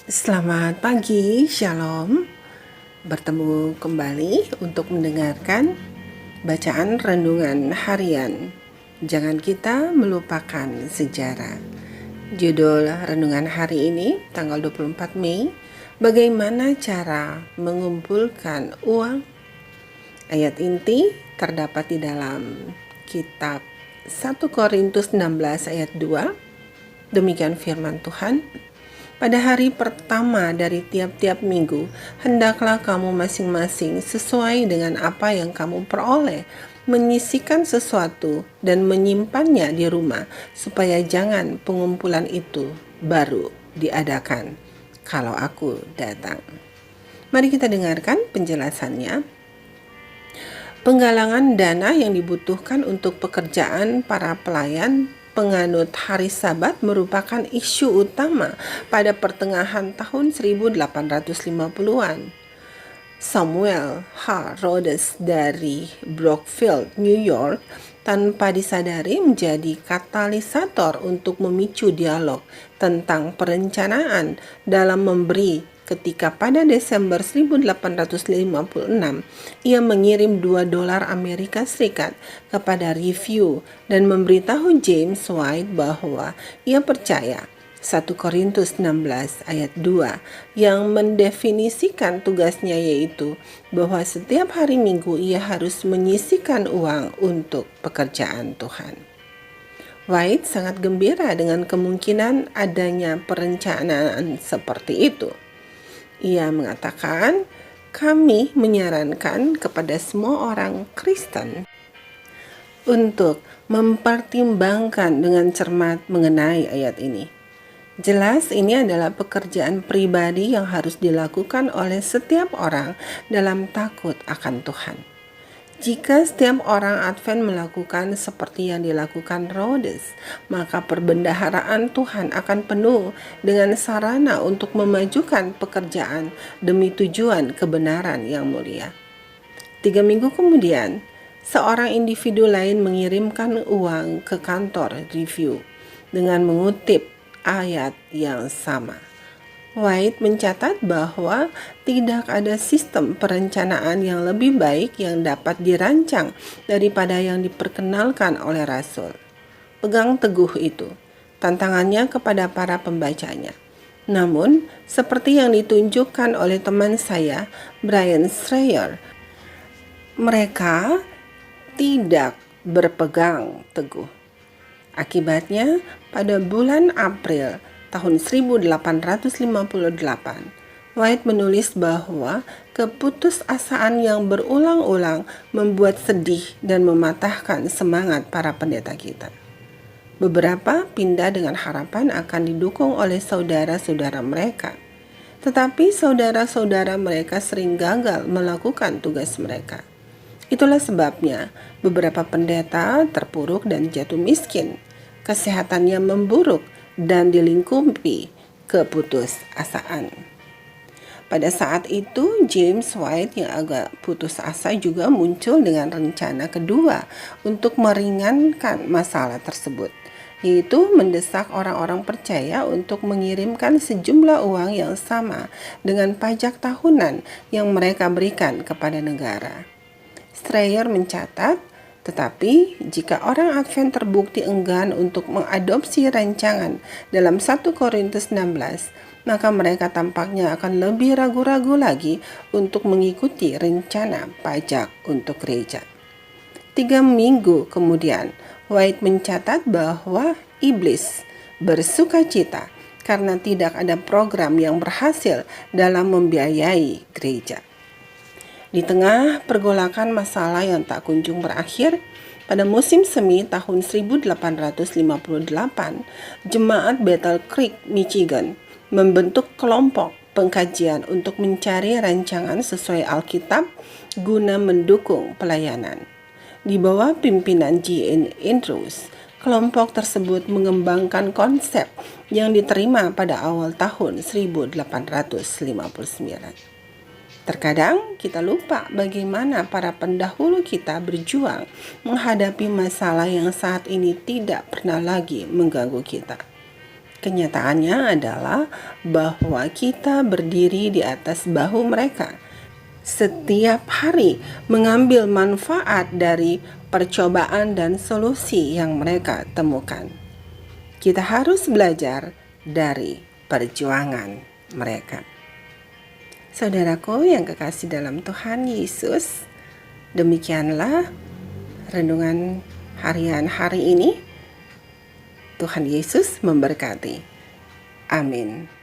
Selamat pagi, Shalom. Bertemu kembali untuk mendengarkan bacaan renungan harian. Jangan kita melupakan sejarah. Judul renungan hari ini, tanggal 24 Mei, bagaimana cara mengumpulkan uang? Ayat inti terdapat di dalam kitab 1 Korintus 16 ayat 2. Demikian firman Tuhan. Pada hari pertama dari tiap-tiap minggu, hendaklah kamu masing-masing sesuai dengan apa yang kamu peroleh, menyisihkan sesuatu dan menyimpannya di rumah, supaya jangan pengumpulan itu baru diadakan kalau aku datang. Mari kita dengarkan penjelasannya. Penggalangan dana yang dibutuhkan untuk pekerjaan para pelayan penganut hari Sabat merupakan isu utama pada pertengahan tahun 1850-an. Samuel H. Rhodes dari Brookfield, New York, tanpa disadari menjadi katalisator untuk memicu dialog tentang perencanaan dalam memberi ketika pada Desember 1856 ia mengirim $2 Amerika Serikat kepada Review dan memberitahu James White bahwa ia percaya 1 Korintus 16 ayat 2 yang mendefinisikan tugasnya, yaitu bahwa setiap hari Minggu ia harus menyisihkan uang untuk pekerjaan Tuhan. White sangat gembira dengan kemungkinan adanya perencanaan seperti itu. Ia mengatakan, kami menyarankan kepada semua orang Kristen untuk mempertimbangkan dengan cermat mengenai ayat ini. Jelas ini adalah pekerjaan pribadi yang harus dilakukan oleh setiap orang dalam takut akan Tuhan. Jika setiap orang Advent melakukan seperti yang dilakukan Rhodes, maka perbendaharaan Tuhan akan penuh dengan sarana untuk memajukan pekerjaan demi tujuan kebenaran yang mulia. 3 minggu kemudian, seorang individu lain mengirimkan uang ke kantor Review dengan mengutip ayat yang sama. White mencatat bahwa tidak ada sistem perencanaan yang lebih baik yang dapat dirancang daripada yang diperkenalkan oleh Rasul. Pegang teguh itu, tantangannya kepada para pembacanya. Namun, seperti yang ditunjukkan oleh teman saya, Brian Schreier, mereka tidak berpegang teguh. Akibatnya, pada bulan April tahun 1858, White menulis bahwa keputusasaan yang berulang-ulang membuat sedih dan mematahkan semangat para pendeta kita. Beberapa pindah dengan harapan akan didukung oleh saudara-saudara mereka, tetapi saudara-saudara mereka sering gagal melakukan tugas mereka. Itulah sebabnya beberapa pendeta terpuruk dan jatuh miskin, kesehatannya memburuk, dan dilingkupi keputusasaan. Pada saat itu, James White yang agak putus asa juga muncul dengan rencana kedua untuk meringankan masalah tersebut, yaitu mendesak orang-orang percaya untuk mengirimkan sejumlah uang yang sama dengan pajak tahunan yang mereka berikan kepada negara. Schreier mencatat, tetapi jika orang Advent terbukti enggan untuk mengadopsi rancangan dalam 1 Korintus 16, maka mereka tampaknya akan lebih ragu-ragu lagi untuk mengikuti rencana pajak untuk gereja. 3 minggu kemudian, White mencatat bahwa iblis bersukacita karena tidak ada program yang berhasil dalam membiayai gereja. Di tengah pergolakan masalah yang tak kunjung berakhir, pada musim semi tahun 1858, Jemaat Battle Creek, Michigan, membentuk kelompok pengkajian untuk mencari rancangan sesuai Alkitab guna mendukung pelayanan. Di bawah pimpinan J.N. Andrews, kelompok tersebut mengembangkan konsep yang diterima pada awal tahun 1859. Terkadang kita lupa bagaimana para pendahulu kita berjuang menghadapi masalah yang saat ini tidak pernah lagi mengganggu kita. Kenyataannya adalah bahwa kita berdiri di atas bahu mereka setiap hari, mengambil manfaat dari percobaan dan solusi yang mereka temukan. Kita harus belajar dari perjuangan mereka. Saudaraku yang kekasih dalam Tuhan Yesus, demikianlah renungan harian hari ini. Tuhan Yesus memberkati. Amin.